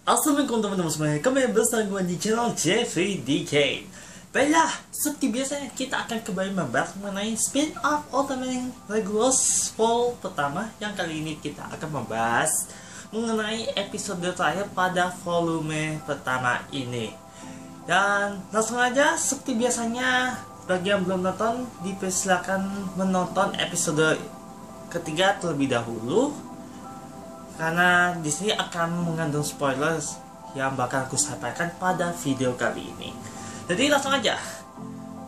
Assalamualaikum teman-teman semuanya, kembali bersama gue di channel Jeffrey DK. Baiklah, seperti biasanya kita akan kembali membahas mengenai spin-off Ultraman Regulus Fall pertama. Yang kali ini kita akan membahas mengenai episode terakhir pada volume pertama ini. Dan langsung aja, seperti biasanya, bagi yang belum nonton, dipersilakan menonton episode ketiga terlebih dahulu, karena di sini akan mengandung spoilers yang bakal aku sampaikan pada video kali ini. Jadi langsung aja.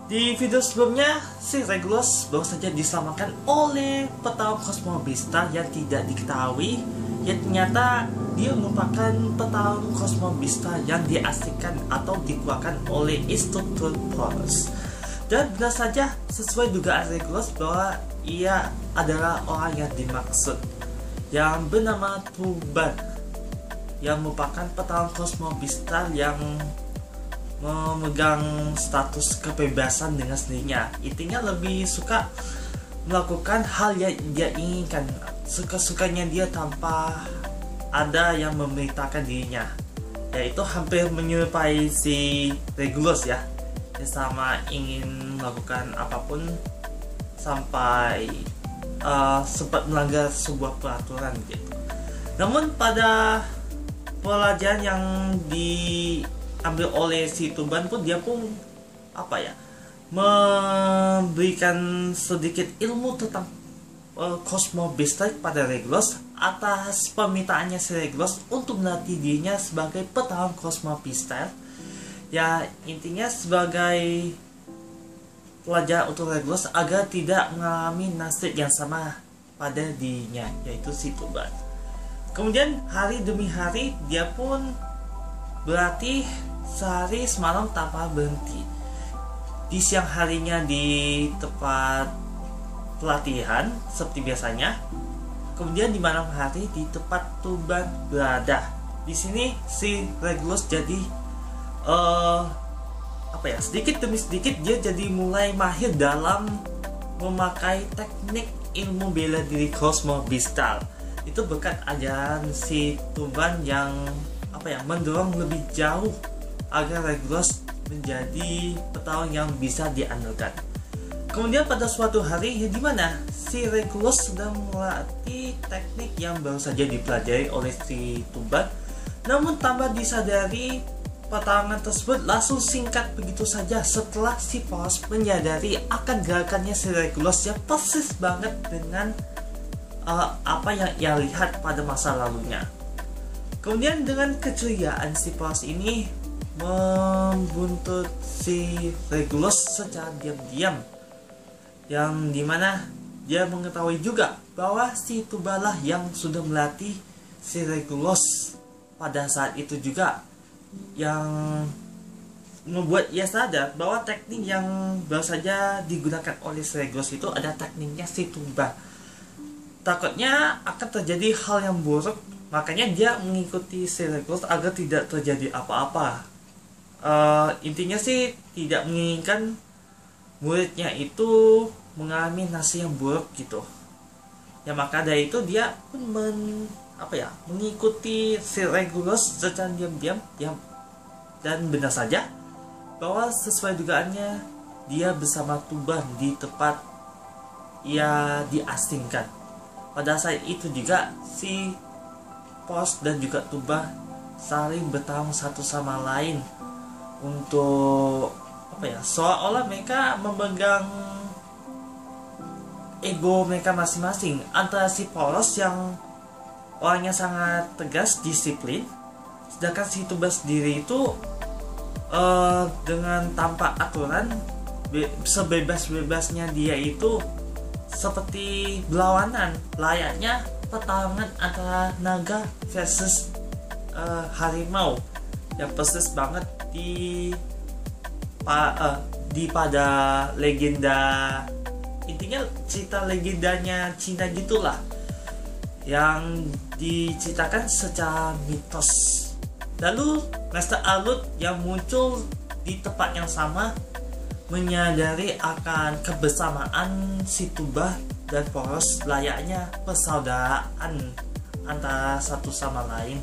Di video sebelumnya, si Regulus baru saja diselamatkan oleh petarung Cosmobista yang tidak diketahui, yang ternyata dia merupakan petarung Cosmobista yang diasingkan atau dikeluarkan oleh instruktur Porus. Dan benar saja, sesuai dugaan Regulus bahwa ia adalah orang yang dimaksud, yang bernama Tuban, yang merupakan petarung Cosmobista yang memegang status kebebasan dengan sendirinya. Intinya lebih suka melakukan hal yang dia inginkan, suka-sukanya dia tanpa ada yang memerintahkan dirinya, yaitu hampir menyerupai si Regulus ya, yang sama ingin melakukan apapun sampai sempat melanggar sebuah peraturan gitu. Namun pada pelajaran yang diambil oleh si Tuban pun, dia pun memberikan sedikit ilmu tentang Cosmobista pada Regulus atas permintaannya si Regulus untuk melatih dirinya sebagai petarung Cosmobista. Ya, intinya sebagai pelajaran untuk Regulus agar tidak mengalami nasib yang sama pada dirinya, yaitu si Tuban. Kemudian hari demi hari dia pun berlatih sehari semalam tanpa berhenti. Di siang harinya di tempat pelatihan seperti biasanya, kemudian di malam hari di tempat Tuban berada. Di sini si Regulus jadi sedikit demi sedikit dia jadi mulai mahir dalam memakai teknik ilmu bela diri Cosmobista. Itu berkat ajaran si Tuban yang mendorong lebih jauh agar Regulus menjadi petarung yang bisa diandalkan. Kemudian pada suatu hari, di mana si Regulus sedang melatih teknik yang baru saja dipelajari oleh si Tuban, namun tanpa disadari pertarungan tersebut langsung singkat begitu saja setelah si Porus menyadari akan gerakannya si Regulus yang persis banget dengan apa yang ia lihat pada masa lalunya. Kemudian dengan kecurigaan si Porus ini membuntut si Regulus secara diam-diam, yang dimana dia mengetahui juga bahwa si Tubalah yang sudah melatih si Regulus pada saat itu juga, yang membuat ia sadar bahwa teknik yang baru saja digunakan oleh si Regulus itu ada tekniknya si Tuba. Takutnya akan terjadi hal yang buruk, makanya dia mengikuti si Regulus agar tidak terjadi apa-apa. Intinya sih tidak menginginkan muridnya itu mengalami nasib yang buruk gitu. Ya, maka dari itu dia pun mengikuti si Regulus secara diam-diam, dan benar saja bahwa sesuai dugaannya dia bersama Tuban di tempat ia diasingkan. Pada saat itu juga si Porus dan juga Tuban saling bertarung satu sama lain untuk seolah-olah mereka memegang ego mereka masing-masing. Antara si Porus yang orangnya sangat tegas, disiplin, sedangkan si Tuban sendiri itu dengan tanpa aturan, sebebas-bebasnya dia itu seperti berlawanan, layaknya pertarungan antara naga versus harimau yang persis banget pada legenda, intinya cerita legendanya Cina gitulah, yang diceritakan secara mitos. Lalu Master Alut yang muncul di tempat yang sama menyadari akan kebersamaan si Tuba dan Porus layaknya persaudaraan antara satu sama lain.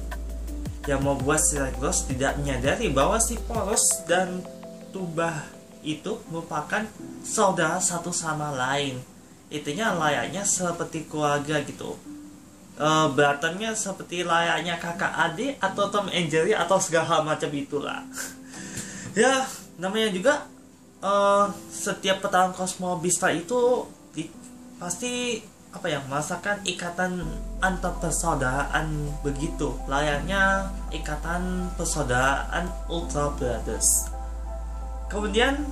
yang membuat si Regulus tidak menyadari bahwa si Poros dan Tumbah itu merupakan saudara satu sama lain. Intinya layaknya seperti keluarga gitu. Berantemnya seperti layaknya kakak adik atau Tom and Jerry atau segala macam itulah. Ya, namanya juga setiap petarung Cosmo Beastar itu pasti merasakan ikatan antar persaudaraan begitu, layaknya ikatan persaudaraan Ultra Brothers. Kemudian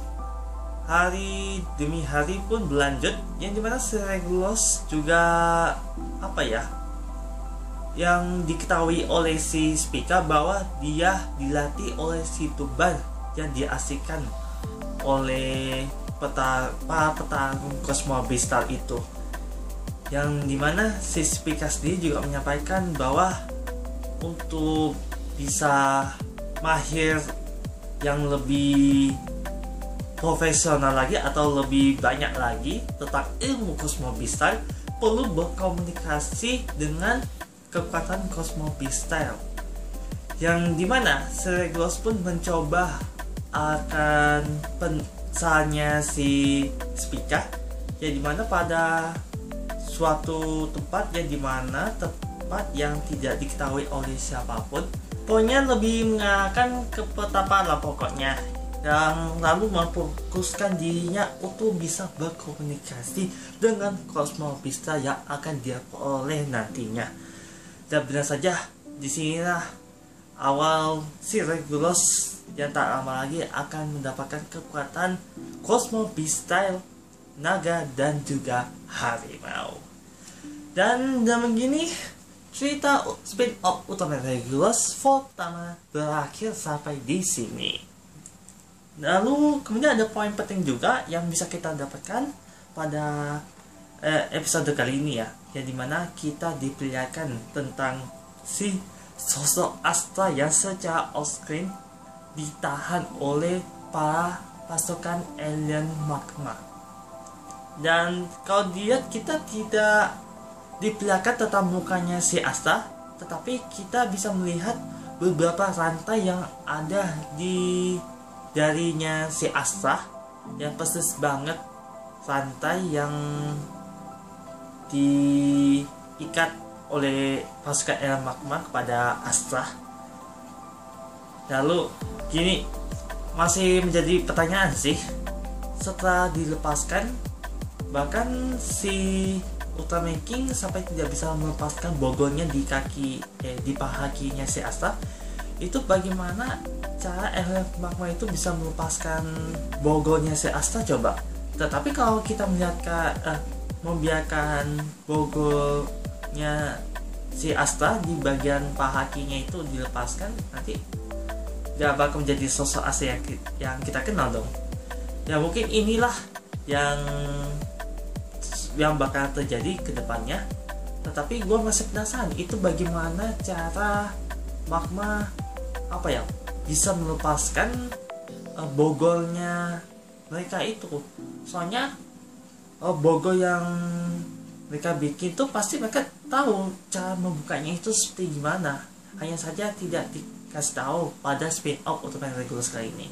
hari demi hari pun berlanjut, yang dimana si Regulus juga yang diketahui oleh si Spica bahwa dia dilatih oleh si Tuban yang diasingkan oleh para petarung Cosmo Beastar itu, yang dimana si Spica sendiri juga menyampaikan bahwa untuk bisa mahir yang lebih profesional lagi atau lebih banyak lagi tentang ilmu Cosmo Beastar, perlu berkomunikasi dengan kekuatan Cosmo Beastar, yang dimana si Regulus pun mencoba akan pesannya si Spica, yang dimana pada suatu tempat yang tidak diketahui oleh siapapun, pokoknya lebih mengarahkan ke petapa lah pokoknya, yang lalu memfokuskan dirinya untuk bisa berkomunikasi dengan Cosmo Beastar yang akan dia peroleh nantinya. Dan benar saja, disinilah awal si Regulus yang tak lama lagi akan mendapatkan kekuatan Cosmo Beastar, naga dan juga harimau. Dan begini cerita spin-off utama Regulus pertama berakhir sampai di sini. Lalu kemudian ada poin penting juga yang bisa kita dapatkan pada episode kali ini ya, yang dimana kita diperlihatkan tentang si sosok Astra yang secara off-screen ditahan oleh para pasukan alien magma. Dan kalau dilihat, kita tidak diperlihatkan tentang mukanya si Astra, tetapi kita bisa melihat beberapa rantai yang ada di jarinya si Astra, yang persis banget rantai yang diikat oleh pasukan alien magma kepada Astra. Lalu gini, masih menjadi pertanyaan sih, setelah dilepaskan, bahkan si Ultraman King sampai tidak bisa melepaskan bogornya di paha kakinya si Astra. Itu bagaimana cara alien magma itu bisa melepaskan bogornya si Astra coba? Tetapi kalau kita membiarkan bogornya si Astra di bagian paha kakinya itu dilepaskan, nanti gak bakal menjadi sosok Astra yang kita kenal dong. Ya mungkin inilah yang bakal terjadi ke depannya. Tetapi gue masih penasaran, itu bagaimana cara magma bisa melepaskan bogornya mereka itu. Soalnya bogor yang mereka bikin tuh pasti mereka tahu cara membukanya itu seperti gimana, hanya saja tidak dikasih tahu pada spin-off Ultraman Regulus kali ini.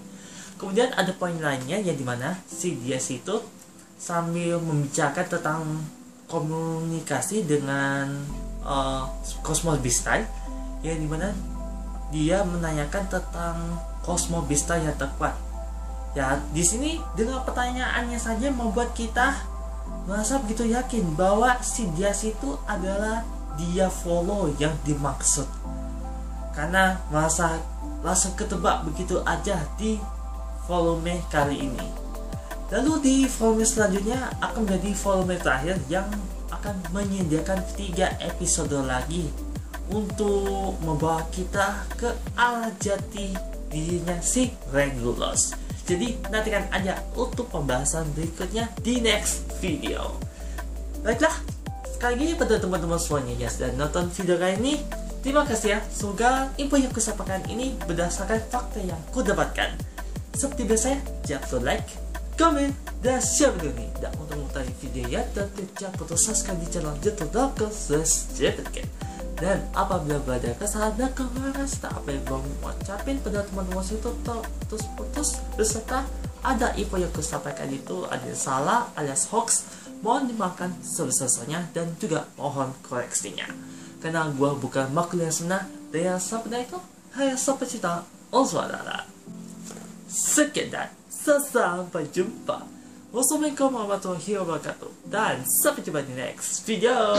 Kemudian ada poin lainnya, yang dimana si Diaz itu sambil membicarakan tentang komunikasi dengan Cosmo Beastar, yang dimana dia menanyakan tentang Cosmo Beastar yang terkuat. Ya, di sini dengan pertanyaannya saja membuat kita merasa begitu yakin bahwa si Diaz itu adalah Diavolo yang dimaksud, karena merasa langsung ketebak begitu aja di volume kali ini. Lalu di volume selanjutnya akan menjadi volume terakhir yang akan menyediakan 3 episode lagi untuk membawa kita ke arah jati dirinya si Regulus. Jadi nantikan aja untuk pembahasan berikutnya di next video. Baiklah, sekali lagi pada teman-teman semuanya yang sudah nonton video kali ini, terima kasih ya. Semoga info yang kusampaikan ini berdasarkan fakta yang kudapatkan. Seperti biasa, jangan lupa like, komen, dan share video ini. Dan untuk mengetahui video ya, dan jangan lupa subscribe di channel YouTube Darko/Jepitcat. Dan apabila berada kesalahan kemarin serta apa yang gue ucapin pada teman-teman itu putus beserta ada info yang gue sampaikan itu ada yang salah alias hoax, mohon dimaafkan sebesar-besarnya dan juga mohon koreksinya. Karena gue bukan makhluk yang sebenar dan yang sebenarnya itu hanya sepecinta Oswaldara. Sekian dan sampai jumpa. Wassalamualaikum warahmatullahi wabarakatuh dan sampai jumpa di next video.